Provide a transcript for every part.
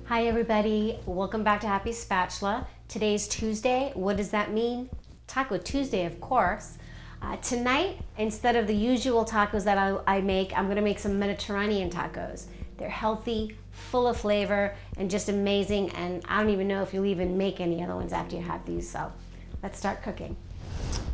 Hi everybody, welcome back to Happy Spatula. Today's Tuesday. What does that mean? Taco Tuesday, of course. Tonight, instead of the usual tacos that I make, I'm gonna make some Mediterranean tacos. They're healthy, full of flavor, and just amazing, and I don't even know if you'll even make any other ones after you have these, so let's start cooking.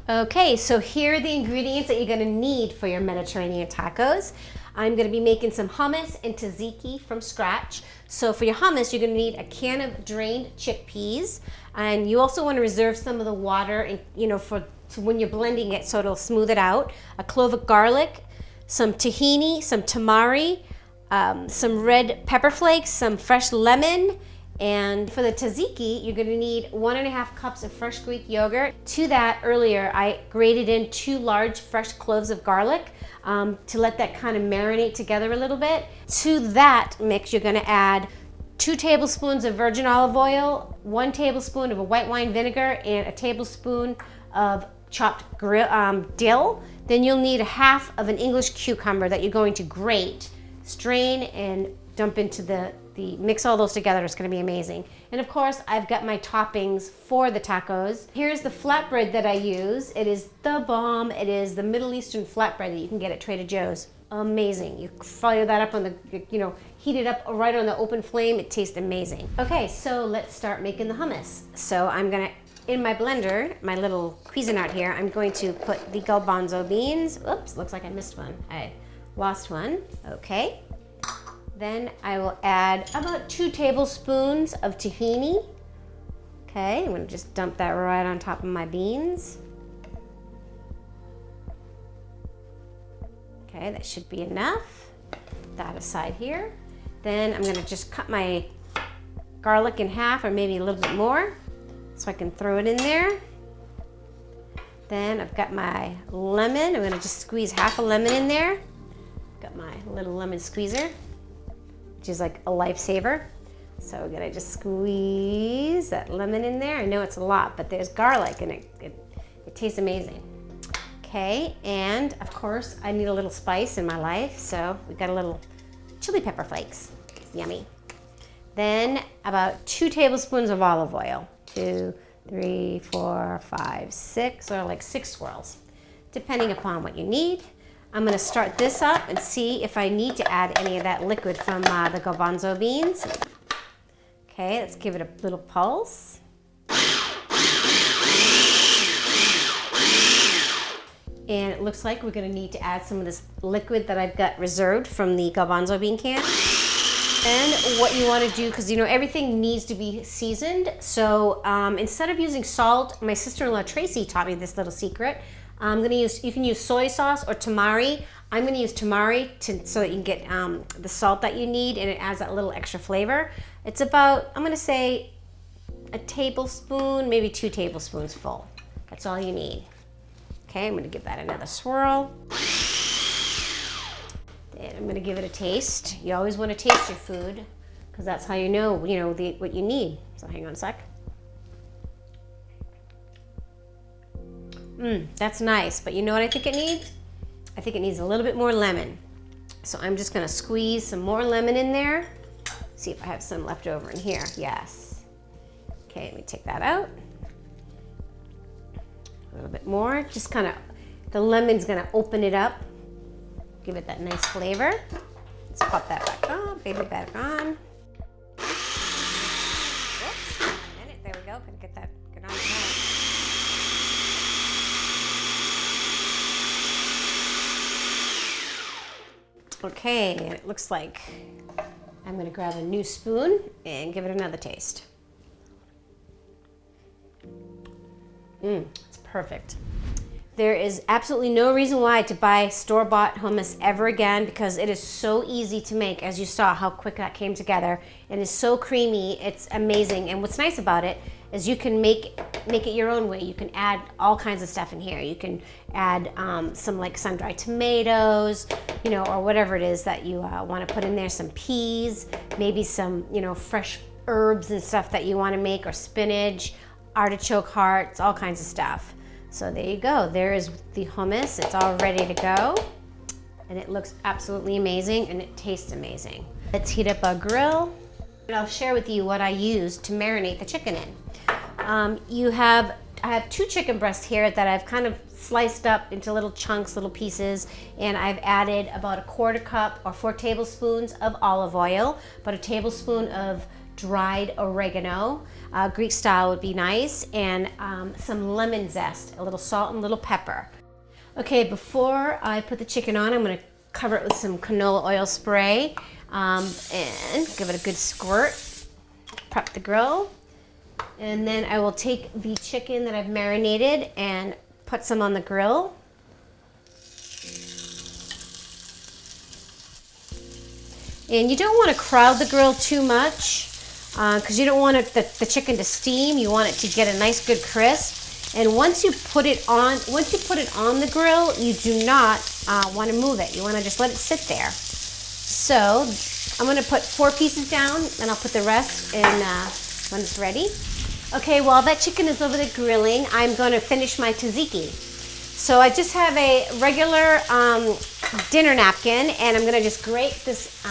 Okay, so here are the ingredients that you're gonna need for your Mediterranean tacos. I'm gonna be making some hummus and tzatziki from scratch. So for your hummus, you're gonna need a can of drained chickpeas, and you also wanna reserve some of the water, and, for when you're blending it so it'll smooth it out. A clove of garlic, some tahini, some tamari, some red pepper flakes, some fresh lemon, and for the tzatziki, you're gonna need 1.5 cups of fresh Greek yogurt. To that, earlier, I grated in 2 large fresh cloves of garlic to let that kind of marinate together a little bit. To that mix, you're gonna add 2 tablespoons of virgin olive oil, 1 tablespoon of a white wine vinegar, and a tablespoon of chopped dill. Then you'll need 1/2 of an English cucumber that you're going to grate, strain, and dump into the mix all those together. It's gonna be amazing. And of course, I've got my toppings for the tacos. Here's the flatbread that I use. It is the bomb. It is the Middle Eastern flatbread that you can get at Trader Joe's. Amazing. You fire that up on the, heat it up right on the open flame. It tastes amazing. Okay, so let's start making the hummus. So I'm gonna, in my blender, my little Cuisinart here, I'm going to put the garbanzo beans. Oops, looks like I missed one. I lost one. Okay. Then I will add about 2 tablespoons of tahini. Okay, I'm gonna just dump that right on top of my beans. Okay, that should be enough. Put that aside here. Then I'm gonna just cut my garlic in half, or maybe a little bit more, so I can throw it in there. Then I've got my lemon. I'm gonna just squeeze half a lemon in there. Got my little lemon squeezer, which is like a lifesaver. So we're gonna just squeeze that lemon in there. I know it's a lot, but there's garlic and it tastes amazing. Okay, and of course I need a little spice in my life, so we got a little chili pepper flakes. It's yummy. Then about 2 tablespoons of olive oil. 2, 3, 4, 5, 6, or like 6 swirls, depending upon what you need. I'm gonna start this up and see if I need to add any of that liquid from the garbanzo beans. Okay, let's give it a little pulse. And it looks like we're gonna need to add some of this liquid that I've got reserved from the garbanzo bean can. And what you wanna do, because everything needs to be seasoned, so instead of using salt, my sister-in-law Tracy taught me this little secret. You can use soy sauce or tamari. I'm gonna use tamari so that you can get the salt that you need, and it adds that little extra flavor. It's about, I'm gonna say, a tablespoon, maybe 2 tablespoons full. That's all you need. Okay, I'm gonna give that another swirl. Then I'm gonna give it a taste. You always wanna taste your food, because that's how you know, what you need. So hang on a sec. That's nice, but you know what I think it needs? I think it needs a little bit more lemon. So I'm just gonna squeeze some more lemon in there. See if I have some left over in here. Yes. Okay, let me take that out. A little bit more. Just kind of, the lemon's gonna open it up, give it that nice flavor. Let's pop that back on, baby back on. Whoops, a minute, there we go. Gotta get on the Okay, and it looks like I'm gonna grab a new spoon and give it another taste. It's perfect. There is absolutely no reason why to buy store-bought hummus ever again, because it is so easy to make. As you saw how quick that came together. It is so creamy, it's amazing. And what's nice about it is you can make it your own way. You can add all kinds of stuff in here. You can add some sun-dried tomatoes, or whatever it is that you want to put in there, some peas, maybe some, fresh herbs and stuff that you want to make, or spinach, artichoke hearts, all kinds of stuff. So there you go. There is the hummus. It's all ready to go. And it looks absolutely amazing, and it tastes amazing. Let's heat up our grill. And I'll share with you what I use to marinate the chicken in. I have 2 chicken breasts here that I've kind of sliced up into little chunks, little pieces, and I've added about 1/4 cup or 4 tablespoons of olive oil, about 1 tablespoon of dried oregano, Greek style would be nice, and some lemon zest, a little salt and a little pepper. Okay, before I put the chicken on, I'm gonna cover it with some canola oil spray and give it a good squirt. Prep the grill. And then I will take the chicken that I've marinated and put some on the grill. And you don't want to crowd the grill too much because you don't want the chicken to steam. You want it to get a nice good crisp. And once you put it on the grill, you do not want to move it. You want to just let it sit there. So I'm going to put 4 pieces down, and I'll put the rest in when it's ready. Okay, while that chicken is over there grilling, I'm going to finish my tzatziki. So I just have a regular dinner napkin, and I'm going to just grate this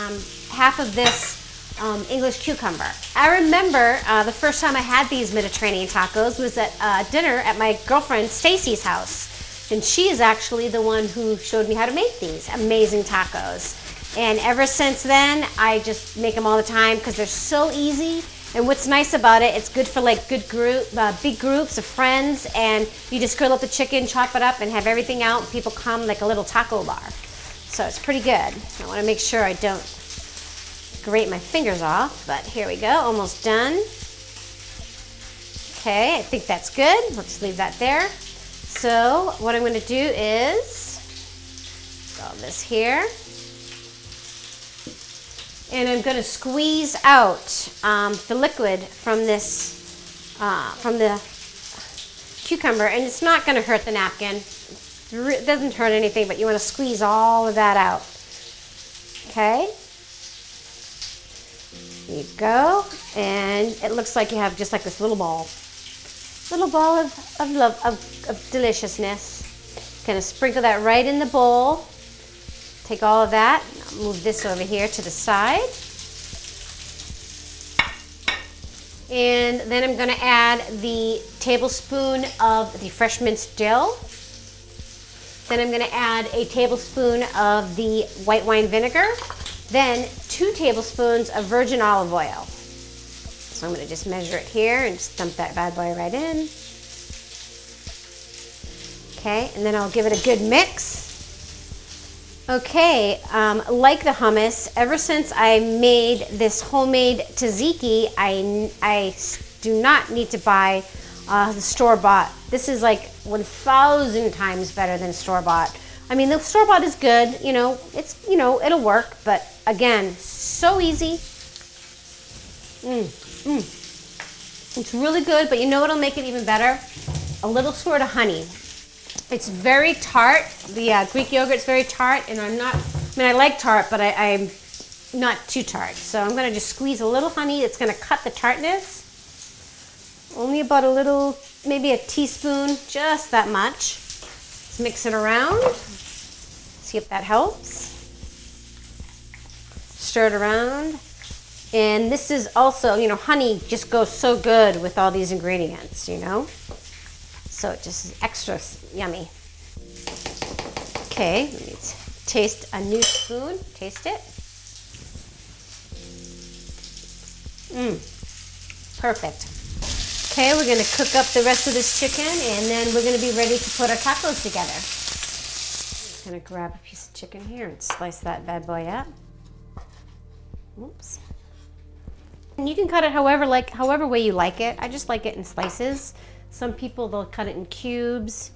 half of this English cucumber. I remember the first time I had these Mediterranean tacos was at dinner at my girlfriend Stacy's house, and she is actually the one who showed me how to make these amazing tacos. And ever since then, I just make them all the time because they're so easy. And what's nice about it, it's good for like big groups of friends, and you just grill up the chicken, chop it up, and have everything out. People come like a little taco-lar. So it's pretty good. I want to make sure I don't grate my fingers off, but here we go, almost done. Okay, I think that's good. Let's leave that there. So what I'm going to do is put all this here. And I'm going to squeeze out the liquid from this, from the cucumber, and it's not going to hurt the napkin. It doesn't hurt anything, but you want to squeeze all of that out. Okay. There you go. And it looks like you have just like this little ball of love, of deliciousness. Going to sprinkle that right in the bowl. Take all of that, move this over here to the side. And then I'm gonna add the tablespoon of the fresh minced dill. Then I'm gonna add a tablespoon of the white wine vinegar. Then 2 tablespoons of virgin olive oil. So I'm gonna just measure it here and just dump that bad boy right in. Okay, and then I'll give it a good mix. Okay, like the hummus, ever since I made this homemade tzatziki, I do not need to buy the store-bought. This is like 1,000 times better than store-bought. I mean, the store-bought is good, it'll work, but again, so easy. It's really good, but you know what'll make it even better? A little squirt of honey. It's very tart. The Greek yogurt's very tart, and I like tart, but I'm not too tart. So I'm gonna just squeeze a little honey. It's gonna cut the tartness. Only about a little, maybe a teaspoon, just that much. Let's mix it around. See if that helps. Stir it around. And this is also, honey just goes so good with all these ingredients, So it just is extra yummy. Okay, let me taste a new spoon. Taste it. Perfect. Okay, we're gonna cook up the rest of this chicken, and then we're gonna be ready to put our tacos together. I'm just gonna grab a piece of chicken here and slice that bad boy up. Oops. And you can cut it however way you like it. I just like it in slices. Some people, they'll cut it in cubes.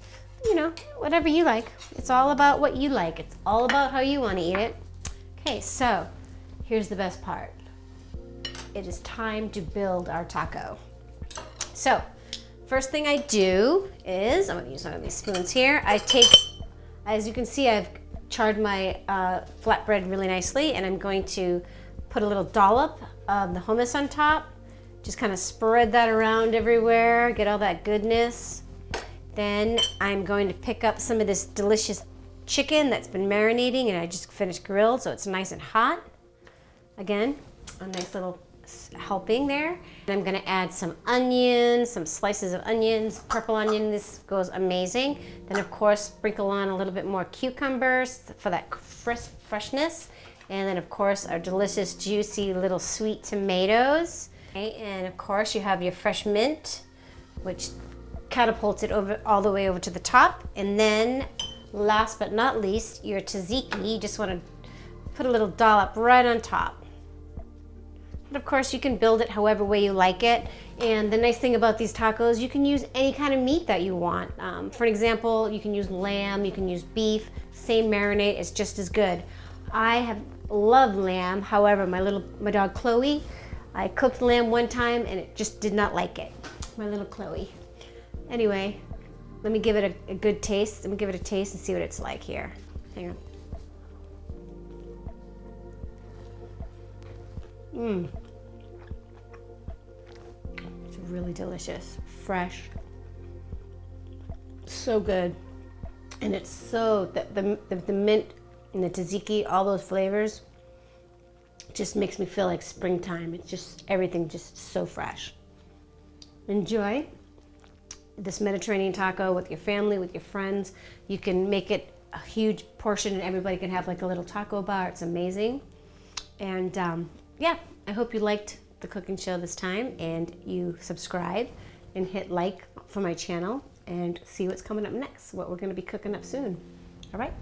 Whatever you like. It's all about what you like. It's all about how you want to eat it. Okay, so here's the best part. It is time to build our taco. So, first thing I do is, I'm going to use one of these spoons here. I take, as you can see, I've charred my flatbread really nicely, and I'm going to put a little dollop of the hummus on top. Just kind of spread that around everywhere, get all that goodness. Then I'm going to pick up some of this delicious chicken that's been marinating, and I just finished grilled, so it's nice and hot. Again, a nice little helping there. And I'm gonna add some onions, some slices of onions, purple onion. This goes amazing. Then of course, sprinkle on a little bit more cucumbers for that freshness. And then of course, our delicious, juicy little sweet tomatoes. Okay, and of course, you have your fresh mint, which catapults it over all the way over to the top. And then last but not least, your tzatziki. You just wanna put a little dollop right on top. And of course, you can build it however way you like it. And the nice thing about these tacos, you can use any kind of meat that you want. For an example, you can use lamb, you can use beef, same marinade, it's just as good. I love lamb, however, my dog Chloe, I cooked lamb one time and it just did not like it. My little Chloe. Anyway, let me give it a good taste. Let me give it a taste and see what it's like here. Hang on. It's really delicious, fresh, so good, and it's so the mint and the tzatziki, all those flavors, just makes me feel like springtime. It's just everything just so fresh. Enjoy this Mediterranean taco with your family, with your friends. You can make it a huge portion, and everybody can have like a little taco bar. It's amazing, and yeah, I hope you liked the cooking show this time, and you subscribe and hit like for my channel and see what's coming up next, what we're going to be cooking up soon. All right.